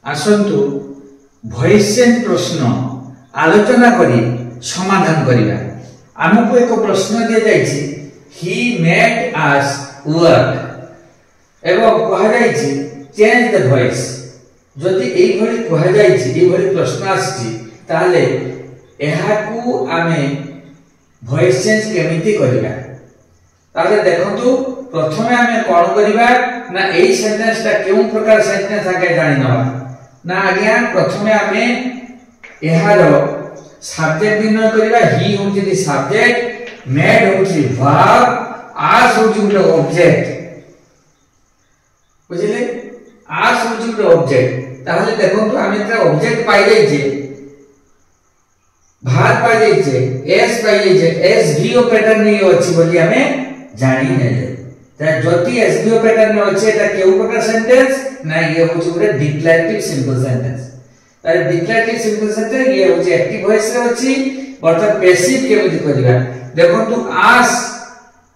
आसंतु voice change प्रश्न आलोचना करी समाधान करिबा। हमको एक प्रश्न दिया जायछि ही मेड अस वर्क एवं कहा जायछि चेंज द वॉइस। जदि एई भली कहा जायछि एई भली प्रश्न आछि ताले एहाकू आमे वॉइस चेंज केमिति करिबा। ताले देखंतु प्रथमे आमे कोन करिबा ना एई सेंटेंस ता केउ प्रकार सेंटेंस आगे जानि नबा ना आज्ञा। प्रथमे आमे एहारो सब्जेक्ट निर्णय करिबा। ही होछि द सब्जेक्ट, मेड होछि वर्ब, आस होछि गुटे ऑब्जेक्ट। बुझिले आस होछि गुटे ऑब्जेक्ट। ताहले देखंतु आमे एटा ऑब्जेक्ट पाइ जाय जे भार पाइ जाय जे एस पाइ जाय जे एस वीओ पैटर्न नै अछि बोली हमें जानि नै जे। त जति एस वीओ पैटर्न नै अछि एटा केउ प्रकार सेंटेंस ना ये होछि गुटे डिक्लेरेटिव सिंपल सेंटेंस। तारे डिक्लेरेटिव सिंपल सेंटेंस ये होछि एक्टिव वॉइस रे अछि बर्तन पैसिव केमिति करिबा। देखंतु आस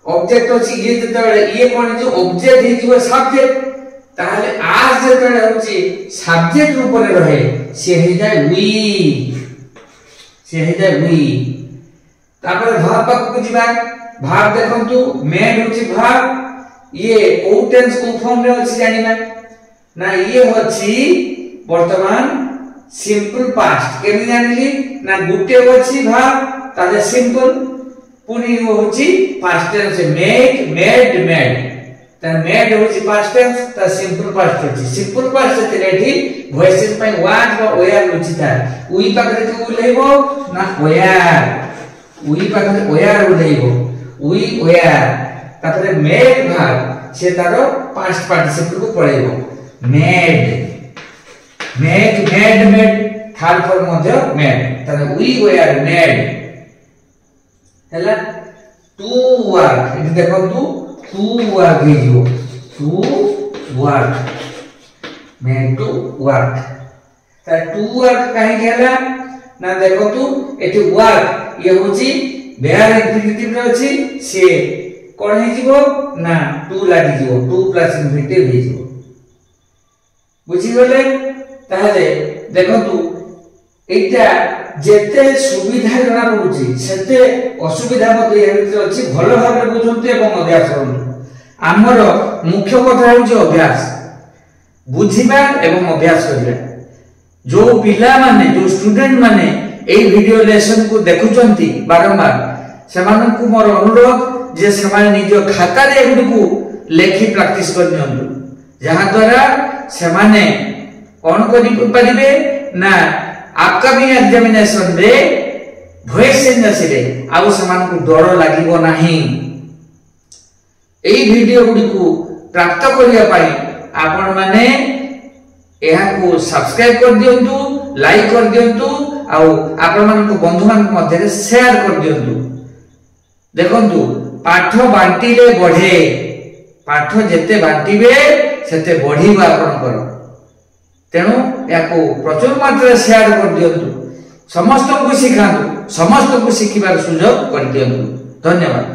ऑब्जेक्ट अछि ये जतबेले ये कोन जे ऑब्जेक्ट हि जो सब्जेक्ट ताहले आस जतबेले होछि सब्जेक्ट रूप रे रहे से हे जाय वी, से हे जाय वी। तापर वर्ब पाक बुझिबा। वर्ब देखंतु मेड होछि वर्ब, ये ओ टेंस को फॉर्म रे अछि जानिबा ना ये होछि वर्तमान सिंपल पास्ट। केमि जानिली ना गुटे अछि वर्ब ताले सिंपल पुनी होछि past tense made made made. त मेड होछि पास्ट टेंस त सिंपल पास्ट होछि। सिंपल पास्ट तेरेठी वॉइसेस पय वाज व ओयार लुचिता। उई पाकरे को लेबो ना ओयार, उई पाकरे ओयार उलेइबो उई ओयार। तापरे मेड वर्ब से तारो पास्ट पार्टिसिपल को पळेबो made made made made third form मध्य मेड। तने वी वेयर मेड हैला टू वर्क। इति देखंतु टू वर्क हिजो to work made to work. त टू वर्क काहे गेला ना देखंतु एठी वर्क ये होची वेयर इंफिनिटिव रे अछि से कोन हे जिवो ना टू लागि जिवो टू प्लस इंफिनिटिव हे जिवो। बुझि गले। ताहले देखंतु एटा जेते सुविधा जना पडुची सेते असुविधा मते ए भितर अछि। भलो भाबरे बुझंते एवं अभ्यास करंतु। हमर मुख्य कथा होची अभ्यास बुझिबा एवं अभ्यास करिबा। जो पिला माने जो स्टूडेंट माने एई वीडियो लेसन को देखुचंती बारंबार सेमान को मोर अनुरोध जे सेमान निज खाता रे एगुडू लेखि प्रैक्टिस कर नियंतु जहा द्वारा सेमाने कोन करि परिबे ना अपकमिंग एग्जामिनेशन रे वॉइस चेंज आसिले आउ समान को डर लागिबो नाही। एई वीडियो गुडी को प्राप्त करिया पई आपण माने एहा को सब्सक्राइब कर दियंतु, लाइक कर दियंतु आउ आपण मान को बंधु मान मध्य रे शेयर कर दियंतु। देखंतु पाठ बांटीले बढ़े, पाठ जेते बांटीबे सेते बढ़ीबा आपण कर। तेणु याको प्रचुर मात्रा शेयर कर दियंतु, समस्त को सिखांतु, समस्त को सिखिबार सुयोग कर दियंतु। धन्यवाद।